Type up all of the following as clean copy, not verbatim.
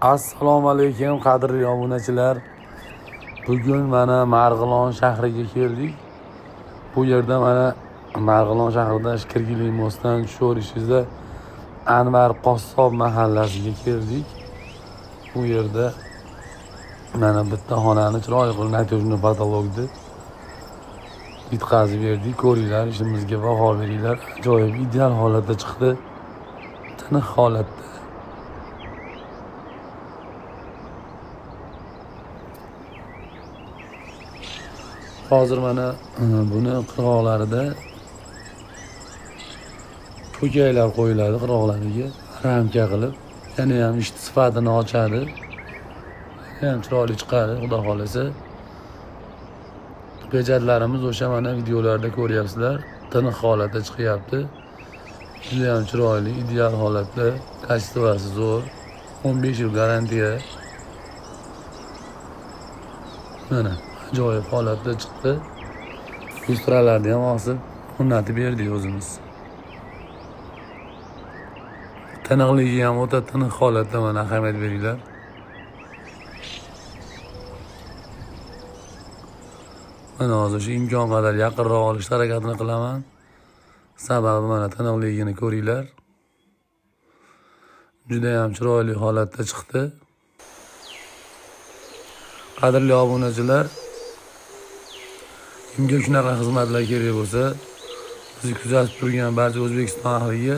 Assalomu alaykum qadrli obunachilar. Bugun mana Marg'ilon shahriga keldik. Bu yerda mana Marg'ilon shahrida Kirgili mostdan tushishingizni Anvar Qossob mahallasiga keldik. Bu yerda mana bitta xonani chiroyli qilib natujni patologni bitkazib berdik. Ko'ringlar, ishimizga baho beringlar. Ajoyib ideal holatda chiqdi. Tiniq holatda. Hozir mana buni qirg'oqlarida ko'kaylar qo'yiladi, qirg'oqlariga ramka qilib, yana ham ishni sifatini ochadi. Ham chiroyli chiqadi, xudo xolasa. Pejatlarimiz o'sha mana videolarda ko'ryapsizlar, tiniq holatda chiqyapti. Juda ham chiroyli, ideal holatda, kачествоsi zo'r. 15 yil garantiya. Mana ajoyib holatda chiqdi. Lustralarni ham osib o'rnatib berdik o'zimiz. Tiniqligi ham o'ta tiniq holatda, mana ahamiyat beringlar. Mana hozir shu imkon qadar yaqinroq olishga harakatini qilaman. Sababi mana tiniqligini ko'ringlar. Juda ham chiroyli holatda chiqdi. Qadrli obunachilar, kimga shunaqa xizmatlar kerak bo'lsa, bizni kuzatib turgan barcha O'zbekiston ahliga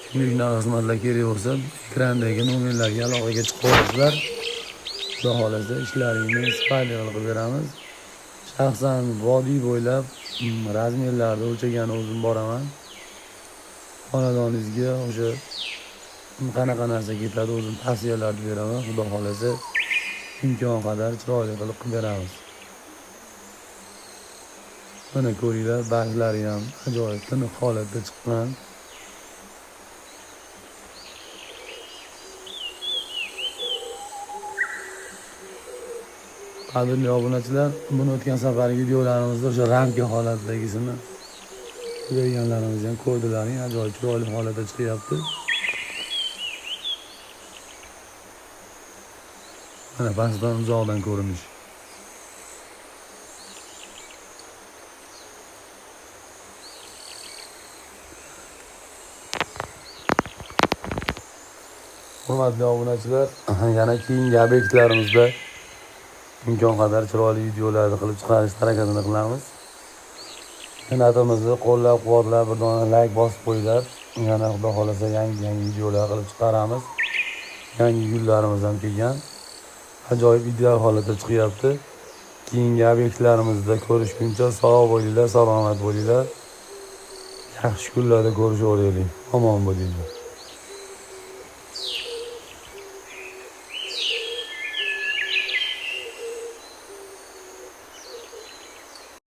kimga shunaqa xizmatlar kerak bo'lsa, ekrandagi nomerlarga aloqaga chiqaverasizlar. Xudo xolasa ishlaringizni sifatli qilib beramiz. Shaxsan vodiy bo'ylab razmerlarni o'lchagani o'zim boraman. Xonadoningizga o'sha qanaqa narsa ketadi o'zim tavsiyalarni beraman. Xudo xolasa imkon qadar chiroyli qilib beramiz. Mana ko'ringlar, barglari ham ajoyib tiniq holatda chiqqan. Qadrli obunachilar, buni o'tgan safar videolarimizda o'sha ramka holatdagisini ko'rganlarimiz ham ko'rdilaring, ajoyib chiroyli holatda chiqyapti. Mana pastdan uzoqdan ko'rinish. Hurmatli obunachilar, yana keyingi obyektlarimizda imkon qadar chiroyli videolarni qilib chiqarishga harakatini qilamiz. Kanalimizni qo'llab-quvvatlab, bir dona like bosib qo'yinglar. Yana xudo xolasa yangi videolar qilib chiqaramiz. Yangi gullarimiz ham kelgan. Ajoyib ideal holatda chiqyapti. Keyingi obyektlarimizda ko'rishguncha sog' bo'linglar, salomat bo'linglar. Yaxshi kunlarda ko'rishaveraylik. Omon bo'linglar.